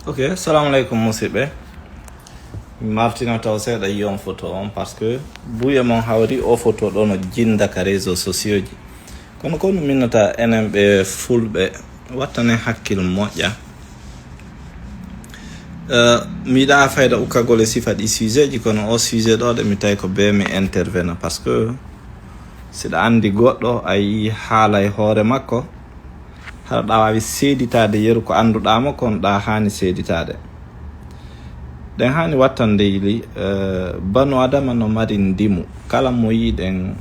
Ok, assalamu alaikum musidɓe. Mi martina taw seeɗa yiyon photo on par ce que buya mon hawri o photo ɗo no jindaka réseau sociaux ji kono ko no minnata enen ɓe fulɓe wattane hakkil moƴƴa. Mi yiɗa fayda ukkagol e sifa ɗi sujet ji kono o sujet ɗo ɗe mi tawi ko be mi intervena par ce que siɗa andi goɗɗo a yi haala e hoore makko haɗa wawi seeditade yeru ko anduɗamo kono ɗa hani seeditade ɗen hani wattande yili banu adama no mari ndimu kala mo yiɗen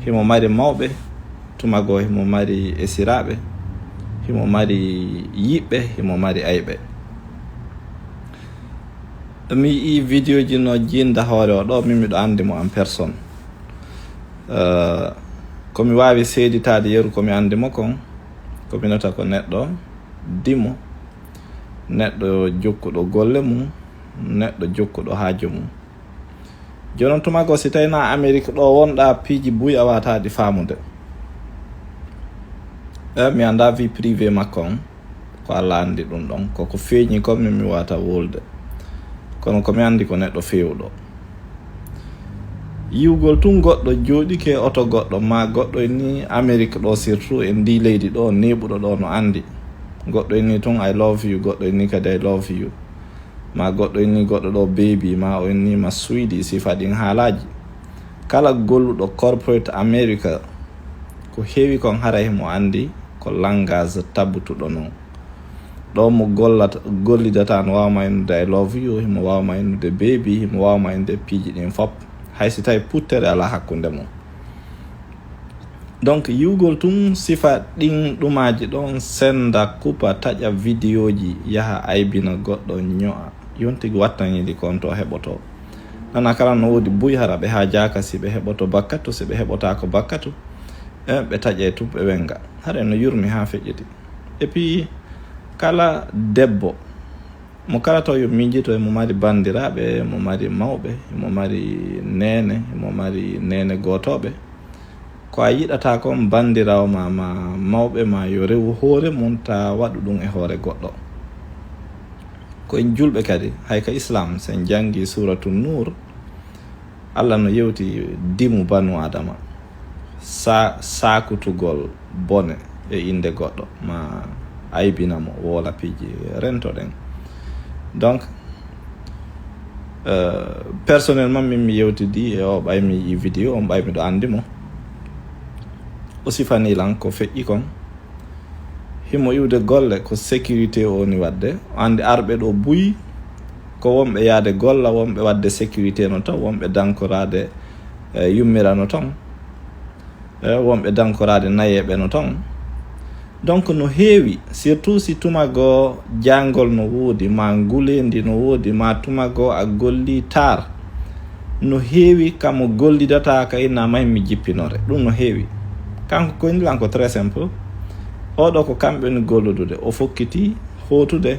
himo mari mawɓe tumago himo mari esiraɓe himo mari yiɓɓe himo mari ayɓe. Mi yi vidéo ji no jinda hoore o ɗo min miɗo andi mo en personne komi wawi seeditade yeru komi andi mo kon ko minata ko neɗɗo dimo neɗɗo jokkuɗo golle mum neɗɗo jokkuɗo haaju mum. jonon tumago si tawi na Amérique ɗo wonɗa piiji buy a wataɗi famude mi anda vie privé makko on ko Allah andi ɗum ɗon koko feeñi comme mi wata wolde kono komi andi ko neɗɗo fewɗo yiwgol tun goɗɗo jooɗike oto goɗɗo ma goɗɗo ni Amérique ɗo surtout en ndi leydi ɗo neɓuɗo ɗo no andi goɗɗo ni tun I love you goɗɗo ni kadi I love you ma goɗɗo ni goɗɗo ɗo baby ma o ni ma sweetie sifa ɗin haalaji kala golluɗo corporate America ko heewi kon hara himo andi ko langage tabbutuɗo non ɗo mo gollidata no wawma innude I love you himo wawma innude baby himo wawma innude piiji ɗin fop hay si tawi puttere ala hakkunde mum. Donc yiwgol tun sifa ɗin ɗumaji ɗon senda kupa taƴa vidéo ji yaha aybina goɗɗo ño'a yontigi wattanidi kon to heɓoto nana kala no wodi buy hara ɓe ha jaka si ɓe heɓoto bakkatu si ɓe heɓota ko bakkatu ɓe taƴe tuɓɓe wenga haɗa no yurmi ha feƴƴiti. Et puis kala debbo mo kala taw yo miijito emo mari bandiraɓe mo mari mawɓe mo mari nene mo mari nene gotoɓe ko a yiɗata kon bandirawo ma mawɓe ma yo rewu hoore mum ta waɗu ɗum e hoore goɗɗo koye julɓe kadi hay ka islam sen jangi suratu nour Allah no yewti dimu banu adama sakutugol bone e inde goɗɗo ma aybinamo wola piiji rentoɗen. Donc personnellement min mi yewtidi e o ɓay mi yi vidéo on ɓay miɗo andi mo o sifanilan ko feƴƴi kon himo iwde golle ko sécurité o ni wadde andi arɓe ɗo buyi ko wonɓe yaade golla wonɓe wadde sécurité no ton wonɓe dankorade yummirano ton wonɓe dankorade nayeɓe no ton. Donc no heewi surtout si tumago jangol no woodi ma ngulendi no woodi ma tumago a golli tar no heewi kamo gollidata ka inna mahmi jippinore ɗum no heewi kanko ko indilan ko très simple oɗo ko kamɓe ni golludude o fokkiti hotude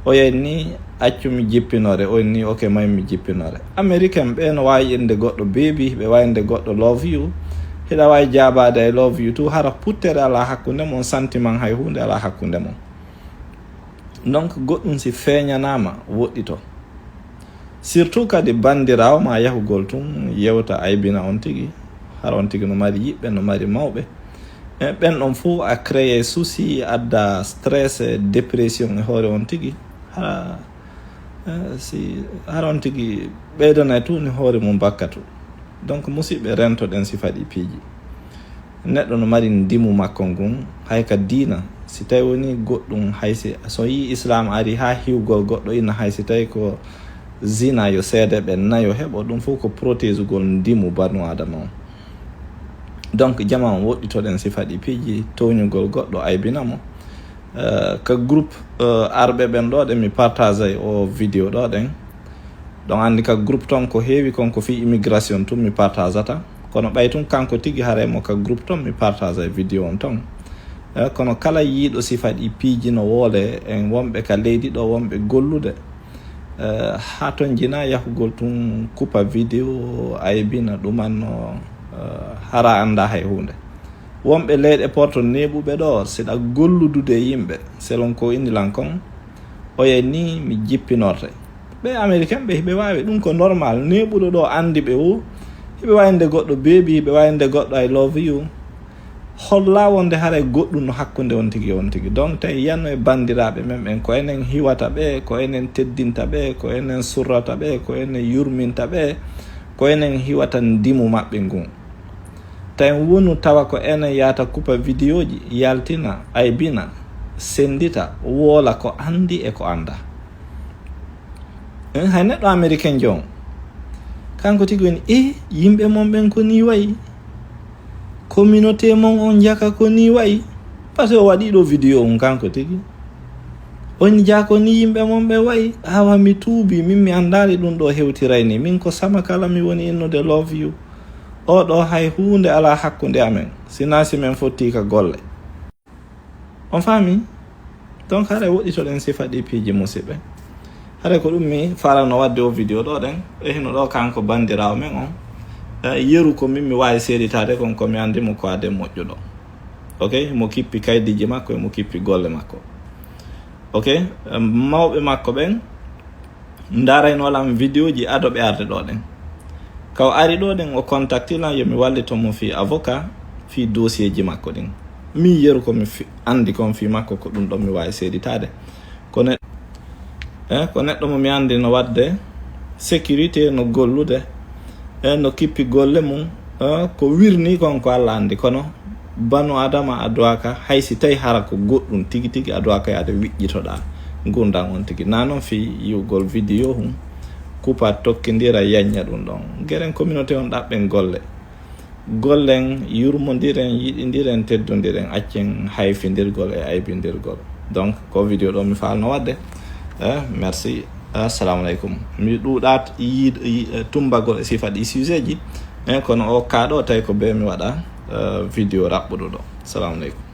o yenni accumi jippinore o ni ok mahmi jippinore. Américain ɓe no wawi inde goɗɗo baby ɓe wawi inde goɗɗo love you hiɗa wawi jabade I love you to hara puttere ala hakkunde mon sentiment hay hunde ala hakkunde mon. Donc goɗɗum si feeñanama woɗɗito surtout kadi bandirawo ma yahugol tun yewta aybina on tigi hara on tigi no mari yiɓɓe no mari mawɓe ɓen ɗon fo a créé souci adda stress dépression e hoore on tigi hara on tigi ɓeydana tun e hoore mum bakkatu. Donc musidɓe rentoɗen sifaɗi piiji neɗɗo no mari ndimu makko ngun hay ka diina si tawi woni goɗɗum haysi so yi islam ari ha hiwgol goɗɗo ina hay si tawi ko zina yo seede ɓe nayo heɓo ɗum fof ko protégugol ndimu banu adama on. Donc jama on woɗɗitoɗen sifaɗi piiji toñugol goɗɗo aybinamo ka groupe arɓe ɓen ɗo ɗe mi partage o vidéo ɗo ɗen donc andi ka groupe ton ko heewi kon ko fi immigration tun mi partageata kono ɓay tun kanko tigi haremo ka groupe ton mi partage vidéo on ton kono kala yiiɗo sifaɗi piiji no woole en wonɓe ka leydi ɗo wonɓe gollude ha ton jina yahugol tun kupa vidéo aybina ɗumanno hara anda hay hunde wonɓe leyɗe porto neɓuɓe ɗo siɗa golludude yimɓe selon ko indilan kon oye ni mi jippinorte ɓe américain ɓe hiɓe wawi ɗum ko normal neɓuɗo ɗo andi ɓe o hiɓe wayinde goɗɗo beebi hiɓe wayinde goɗɗo I love you holla wonde haara goɗɗum no hakkude on tigi donc tawi yanno e bandiraɓe men ɓen ko enen hiwata ɓe ko enen teddinta ɓe ko enen surrata ɓe ko enen yurminta ɓe ko enen hiwata ndimu maɓɓe ngun tawi wonu tawa ko enen yata coupa vidéo ji yaltina aybina sendita woola ko andi e ko anda hay neɗɗo américain jon kanko tigi woni yimɓe mon ɓen ko ni wayi communauté mon on jaka ko ni wayi par ce que o waɗi ɗo vidéo kanko tigi on jako ni yimɓe mon ɓe wayi awa mi tuubi min mi andali ɗum ɗo hewtiray ni min ko sama kala mi woni innude love you o ɗo hay hunde ala hakkude amen sina si men fotti ka golle on faami donc haɗa woɗɗitoɗen sifa ɗi piiji musidɓe haɗa ko ɗum mi farano wadde o vidéo ɗo ɗen e hino ɗo kanko bandirawo men on yeru ko min mi wawi seeditade kon komi andimo ko ade moƴƴuɗo ok mo kippi kaydiji makko e mo kippi golle makko ok mawɓe makko ɓen daraynolam vidéo ji adoɓe arde ɗo ɗen kaw ari ɗo ɗen o contactilan yomi wallitomo fi avocat fi dossier ji makko ɗin mi yeru komi andi kon fi makko ko ɗum ɗon mi wawi seeditade ko neɗɗo mo mi andi no wadde sécurité no gollude no kippi golle mum ko wirni kon ko Allah andi kono banu adama aduaka haysi tawi hara ko goɗɗum tigi aduaka yaade wiƴƴitoɗa gurdam on tigi na noon fi yiwgol vidéo hum coupa tokkidira yañña ɗum ɗon gueren communauté on ɗaɓɓen gollen yurmodiren yiɗidiren teddodiren accen hayfindirgol e aybindirgol donc ko vidéo ɗo mi falno wadde merci assalamu aleykum mi ɗuɗat tumbagol e sifa ɗi sujet ji kono o kaɗo tawi ko be mi waɗa vidéo raɓɓuɗo ɗo assalamu aleykum